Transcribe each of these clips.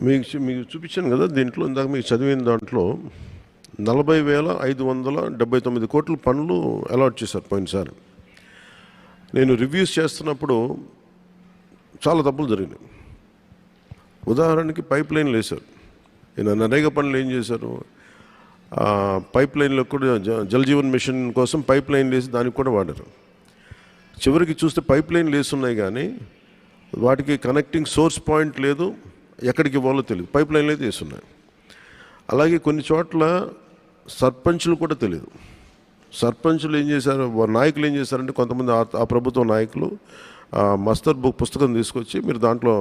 మీకు చూపించాను కదా, దీంట్లో ఇందాక మీకు చదివిన దాంట్లో 40,579 కోట్ల పనులు అలాట్ చేశారు పోయినసారి. నేను రివ్యూస్ చేస్తున్నప్పుడు చాలా తప్పులు జరిగినాయి. ఉదాహరణకి పైప్ లైన్లు వేశారు. నేను నరేగా పనులు ఏం చేశారు, పైప్ లైన్లో కూడా జల్ జీవన్ మిషన్ కోసం పైప్ లైన్లు వేసి దానికి కూడా వాడారు. చివరికి చూస్తే పైప్ లైన్లు వేస్తున్నాయి కానీ వాటికి కనెక్టింగ్ సోర్స్ పాయింట్ లేదు, ఎక్కడికి ఇవ్వాలో తెలియదు, పైప్ లైన్లు అయితే వేస్తున్నాయి. అలాగే కొన్ని చోట్ల సర్పంచులు కూడా తెలియదు. సర్పంచులు ఏం చేశారు, నాయకులు ఏం చేశారంటే కొంతమంది ఆ ప్రభుత్వ నాయకులు మస్తర్ బుక్ పుస్తకం తీసుకొచ్చి మీరు దాంట్లో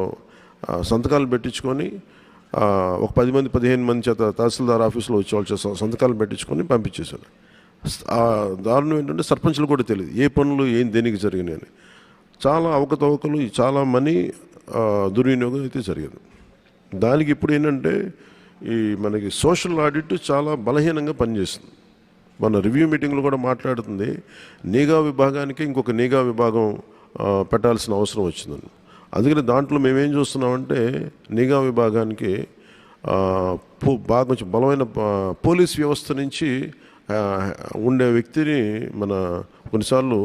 సంతకాలు పెట్టించుకొని ఒక 10 మంది 15 మంది చేత తహసీల్దార్ ఆఫీసులో వచ్చి వాళ్ళు సంతకాలు పెట్టించుకొని పంపించేశారు. దారుణం ఏంటంటే సర్పంచులు కూడా తెలియదు ఏ పనులు ఏం దేనికి జరిగినాయి అని. చాలా అవకతవకలు, చాలా మనీ దుర్వినియోగం అయితే జరిగింది. దానికి ఇప్పుడు ఏంటంటే ఈ మనకి సోషల్ ఆడిట్ చాలా బలహీనంగా పనిచేస్తుంది. మన రివ్యూ మీటింగ్లో కూడా మాట్లాడుతుంది, నిఘా విభాగానికి ఇంకొక నిఘా విభాగం పెట్టాల్సిన అవసరం వచ్చిందని. అందుకని దాంట్లో మేమేం చూస్తున్నామంటే నిఘా విభాగానికి బాగా కొంచెం బలమైన పోలీస్ వ్యవస్థ నుంచి ఉండే వ్యక్తిని మన కొన్నిసార్లు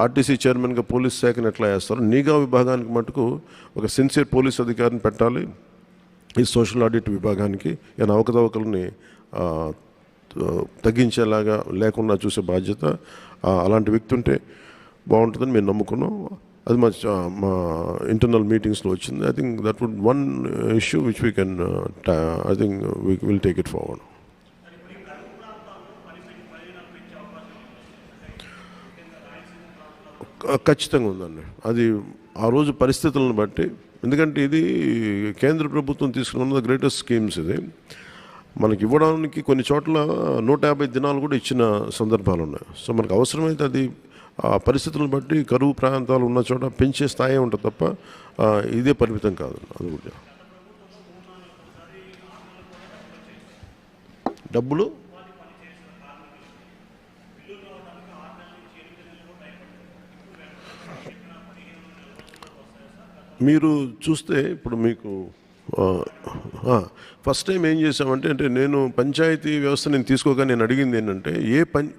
ఆర్టీసీ చైర్మన్గా పోలీస్ శాఖను ఎట్లా వేస్తారు, నిఘా విభాగానికి మటుకు ఒక సిన్సియర్ పోలీస్ అధికారిని పెట్టాలి. ఈ సోషల్ ఆడిట్ విభాగానికి ఏమైనా అవకతవకలని తగ్గించేలాగా లేకుండా చూసే బాధ్యత అలాంటి వ్యక్తి ఉంటే బాగుంటుందని మేము నమ్ముకున్నాం. అది మా ఇంటర్నల్ మీటింగ్స్లో వచ్చింది. I think that would one issue which we can I think we will take it forward. ఖచ్చితంగా ఉందండి. అది ఆ రోజు పరిస్థితులను బట్టి, ఎందుకంటే ఇది కేంద్ర ప్రభుత్వం తీసుకున్న గ్రేటెస్ట్ స్కీమ్స్. ఇది మనకి ఇవ్వడానికి కొన్ని చోట్ల 150 దినాలు కూడా ఇచ్చిన సందర్భాలు ఉన్నాయి. సో మనకు అవసరమైతే అది ఆ పరిస్థితులను బట్టి కరువు ప్రాంతాలు ఉన్న చోట పెంచే స్థాయి ఉంటుంది తప్ప ఇదే పరిమితం కాదు. అది కూడా డబ్బులు మీరు చూస్తే ఇప్పుడు మీకు ఫస్ట్ టైం ఏం చేసామంటే, నేను పంచాయతీ వ్యవస్థ నేను తీసుకోగా నేను అడిగింది ఏంటంటే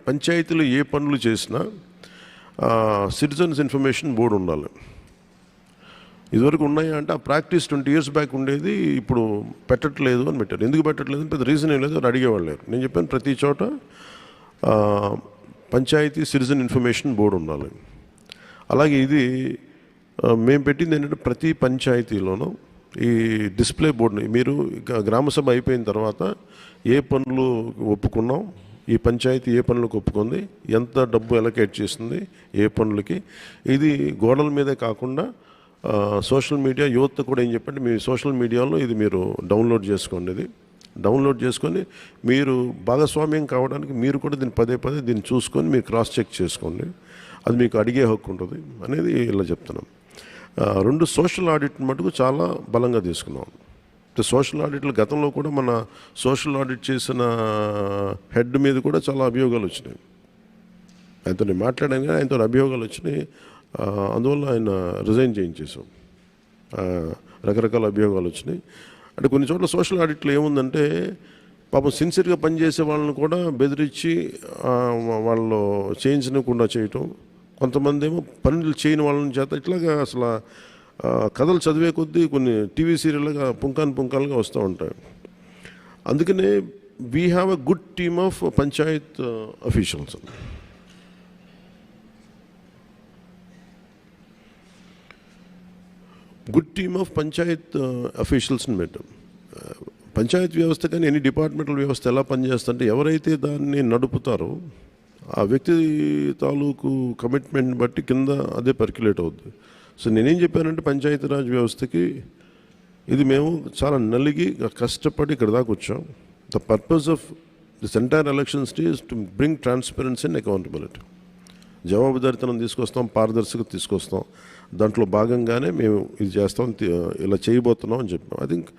పంచాయతీలో ఏ పనులు చేసినా సిటిజన్స్ ఇన్ఫర్మేషన్ బోర్డు ఉండాలి. ఇదివరకు ఉన్నాయా అంటే ఆ ప్రాక్టీస్ 20 years బ్యాక్ ఉండేది, ఇప్పుడు పెట్టట్లేదు అని పెట్టారు. ఎందుకు పెట్టట్లేదు పెద్ద రీజన్ ఏం లేదు, అని అడిగేవాళ్ళు లేరు. నేను చెప్పాను ప్రతి చోట పంచాయతీ సిటిజన్ ఇన్ఫర్మేషన్ బోర్డు ఉండాలి. అలాగే ఇది మేము పెట్టింది ఏంటంటే ప్రతి పంచాయతీలోనూ ఈ డిస్ప్లే బోర్డుని మీరు గ్రామసభ అయిపోయిన తర్వాత ఏ పనులు ఒప్పుకున్నాం, ఈ పంచాయతీ ఏ పనులకు ఒప్పుకుంది, ఎంత డబ్బు అలొకేట్ చేస్తుంది ఏ పనులకి, ఇది గోడల మీదే కాకుండా సోషల్ మీడియా యువత కూడా ఏం చెప్పండి, మీ సోషల్ మీడియాలో ఇది మీరు డౌన్లోడ్ చేసుకోండి. ఇది డౌన్లోడ్ చేసుకొని మీరు భాగస్వామ్యం కావడానికి మీరు కూడా దీన్ని పదే దీన్ని చూసుకొని మీరు క్రాస్ చెక్ చేసుకోండి. అది మీకు అడిగే హక్కు ఉంటుంది అనేది ఇలా చెప్తున్నాం. 2 సోషల్ ఆడిట్ మటుకు చాలా బలంగా తీసుకున్నాం. సోషల్ ఆడిట్లు గతంలో కూడా మన సోషల్ ఆడిట్ చేసిన హెడ్ మీద కూడా చాలా అభియోగాలు వచ్చినాయి. ఆయనతో నేను మాట్లాడాను కానీ ఆయనతో అభియోగాలు వచ్చినాయి. అందువల్ల ఆయన రిజైన్ చేయించేసాం. రకరకాల అభియోగాలు వచ్చినాయి. అంటే కొన్ని చోట్ల సోషల్ ఆడిట్లో ఏముందంటే పాపం సిన్సియర్గా పనిచేసే వాళ్ళని కూడా బెదిరించి వాళ్ళు చేయించకుండా చేయటం, కొంతమంది ఏమో పనులు చేయని వాళ్ళని చేత ఇట్లాగా అసలు కథలు చదివే కొద్దీ కొన్ని టీవీ సీరియల్గా పుంకాలుగా వస్తూ ఉంటాయి. అందుకనే we have a good team of panchayat officials. Good team of panchayat అఫీషియల్స్ని పెట్టాం. పంచాయత్ వ్యవస్థ కానీ ఎన్ని డిపార్ట్మెంటల్ వ్యవస్థ ఎలా పనిచేస్తుంటే ఎవరైతే దాన్ని నడుపుతారో ఆ వ్యక్తి తాలూకు కమిట్మెంట్ బట్టి కింద అదే పర్క్యులేట్ అవుద్ది. సో నేనేం చెప్పానంటే పంచాయతీరాజ్ వ్యవస్థకి ఇది మేము చాలా నలిగి కష్టపడి ఇక్కడ దాకా వచ్చాం. The purpose of this entire elections is to bring transparency and accountability. జవాబుదారితనం తీసుకొస్తాం, పారదర్శకత తీసుకొస్తాం. దాంట్లో భాగంగానే మేము ఇది చేస్తాం, ఇలా చేయబోతున్నాం అని చెప్పాం. ఐ థింక్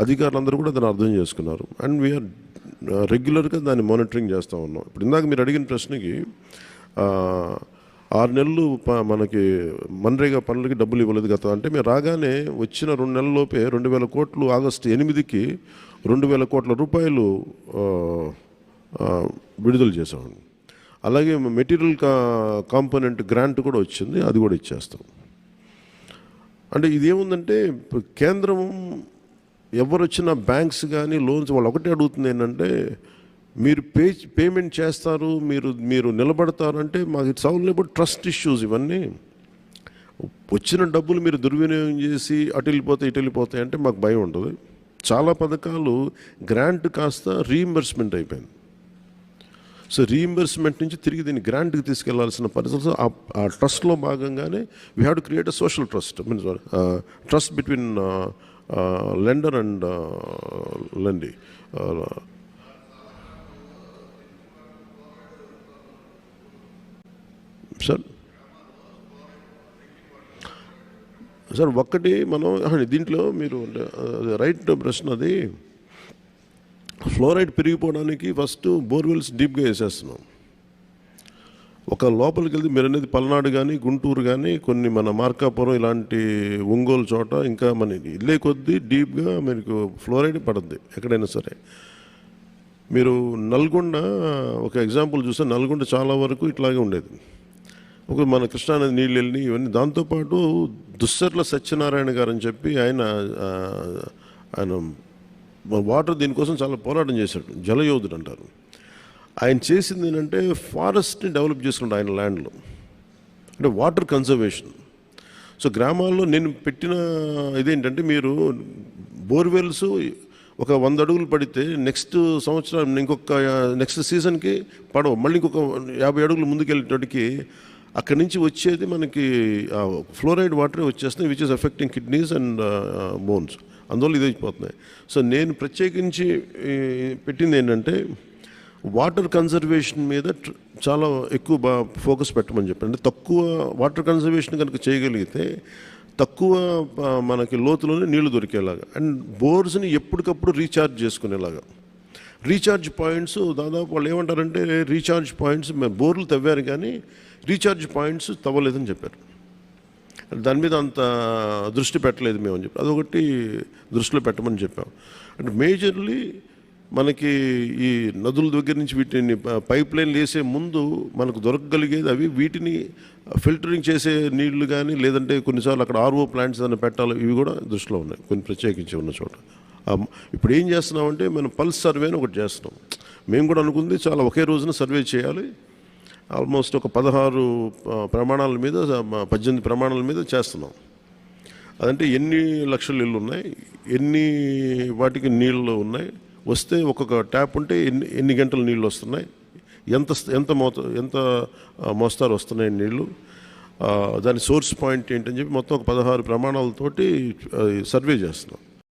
అధికారులందరూ కూడా దాన్ని అర్థం చేసుకున్నారు. అండ్ వీఆర్ రెగ్యులర్గా దాన్ని మానిటరింగ్ చేస్తూ ఉన్నాం. ఇప్పుడు ఇందాక మీరు అడిగిన ప్రశ్నకి 6 నెలలు మనకి మన్రేగా పనులకి డబ్బులు ఇవ్వలేదు గత అంటే మేము రాగానే వచ్చిన 2 నెలల్లోపే 2,000 కోట్లు ఆగస్టు 8కి 2,000 కోట్ల రూపాయలు విడుదల చేసామండి. అలాగే మెటీరియల్ కాంపోనెంట్ గ్రాంట్ కూడా వచ్చింది, అది కూడా ఇచ్చేస్తాం. అంటే ఇదేముందంటే కేంద్రం ఎవరు వచ్చిన బ్యాంక్స్ కానీ లోన్స్ వాళ్ళు ఒకటే అడుగుతుంది ఏంటంటే మీరు పేమెంట్ చేస్తారు, మీరు నిలబడతారు అంటే మాకు it's all about trust issues. ఇవన్నీ వచ్చిన డబ్బులు మీరు దుర్వినియోగం చేసి అటు వెళ్ళిపోతాయి ఇటు వెళ్ళిపోతాయి అంటే మాకు భయం ఉంటుంది. చాలా పథకాలు గ్రాంట్ కాస్త రీయింబర్స్మెంట్ అయిపోయింది. సో రీయింబర్స్మెంట్ నుంచి తిరిగి దీన్ని గ్రాంట్కి తీసుకెళ్లాల్సిన పరిస్థితులు ఆ ట్రస్ట్లో భాగంగానే we have to create a social trust, means trust between lender and Lendi. Sir ఒక్కటి మనం దీంట్లో మీరు రైట్ ప్రశ్న, అది ఫ్లోరైడ్ పెరిగిపోవడానికి ఫస్ట్ బోర్వెల్స్ డీప్గా వేసేస్తున్నాం. ఒక లోపలికి వెళ్తే మీరు అనేది పల్నాడు కానీ గుంటూరు కానీ కొన్ని మన మార్కాపురం ఇలాంటి ఒంగోలు చోట ఇంకా మన ఇల్లే కొద్దీ డీప్గా మీకు ఫ్లోరైడ్ పడుద్ది ఎక్కడైనా సరే. మీరు నల్గొండ ఒక ఎగ్జాంపుల్ చూస్తే నల్గొండ చాలా వరకు ఇట్లాగే ఉండేది. ఒక మన కృష్ణానది నీళ్ళు వెళ్ళి ఇవన్నీ. దాంతోపాటు దుస్సర్ల సత్యనారాయణ గారు అని చెప్పి ఆయన వాటర్ దీనికోసం చాలా పోరాటం చేశాడు, జలయోధుడు అంటారు. ఆయన చేసింది ఏంటంటే ఫారెస్ట్ని డెవలప్ చేసుకుంటాడు ఆయన ల్యాండ్లో, అంటే వాటర్ కన్జర్వేషన్. సో గ్రామాల్లో నేను పెట్టిన ఇదేంటంటే మీరు బోర్వెల్స్ ఒక 100 అడుగులు పడితే నెక్స్ట్ సంవత్సరం నెక్స్ట్ సీజన్కి పడవు, మళ్ళీ ఇంకొక 50 అడుగులు ముందుకెళ్ళేటోటికి అక్కడి నుంచి వచ్చేది మనకి ఫ్లోరైడ్ వాటరే వచ్చేస్తున్నాయి, which is effecting kidneys and bones. అందువల్ల ఇది అయిపోతున్నాయి. సో నేను ప్రత్యేకించి పెట్టింది ఏంటంటే వాటర్ కన్జర్వేషన్ మీద చాలా ఎక్కువ ఫోకస్ పెట్టమని చెప్పి. అంటే తక్కువ వాటర్ కన్జర్వేషన్ కనుక చేయగలిగితే తక్కువ మనకి లోతులోనే నీళ్లు దొరికేలాగా, అండ్ బోర్స్ని ఎప్పటికప్పుడు రీఛార్జ్ చేసుకునేలాగా. రీఛార్జ్ పాయింట్స్ దాదాపు వాళ్ళు ఏమంటారంటే రీఛార్జ్ పాయింట్స్ బోర్లు తవ్వారు కానీ రీఛార్జ్ పాయింట్స్ తవ్వలేదని చెప్పారు. దాని మీద అంత దృష్టి పెట్టలేదు మేము అని చెప్పి అదొకటి దృష్టిలో పెట్టమని చెప్పాం. అంటే మేజర్లీ మనకి ఈ నదుల దగ్గర నుంచి వీటిని పైప్ లైన్లు వేసే ముందు మనకు దొరకగలిగేది అవి. వీటిని ఫిల్టరింగ్ చేసే నీళ్లు కానీ లేదంటే కొన్నిసార్లు అక్కడ ఆర్ఓ ప్లాంట్స్ ఏదైనా పెట్టాలి, ఇవి కూడా దృష్టిలో ఉన్నాయి కొన్ని ప్రత్యేకించి ఉన్న చోట. ఇప్పుడు ఏం చేస్తున్నామంటే మనం పల్స్ సర్వే అని ఒకటి చేస్తున్నాం. మేము కూడా అనుకుంది చాలా ఒకే రోజున సర్వే చేయాలి. ఆల్మోస్ట్ ఒక 16 ప్రమాణాల మీద 18 ప్రమాణాల మీద చేస్తున్నాం. అదంటే ఎన్ని లక్షల ఇళ్ళు ఉన్నాయి, ఎన్ని వాటికి నీళ్ళు ఉన్నాయి, వస్తే ఒక్కొక్క ట్యాప్ ఉంటే ఎన్ని గంటల నీళ్ళు వస్తున్నాయి, ఎంత మోస్తారు వస్తున్నాయి నీళ్ళు, దాని సోర్స్ పాయింట్ ఏంటని చెప్పి మొత్తం ఒక 16 ప్రమాణాలతోటి సర్వే చేస్తున్నాం.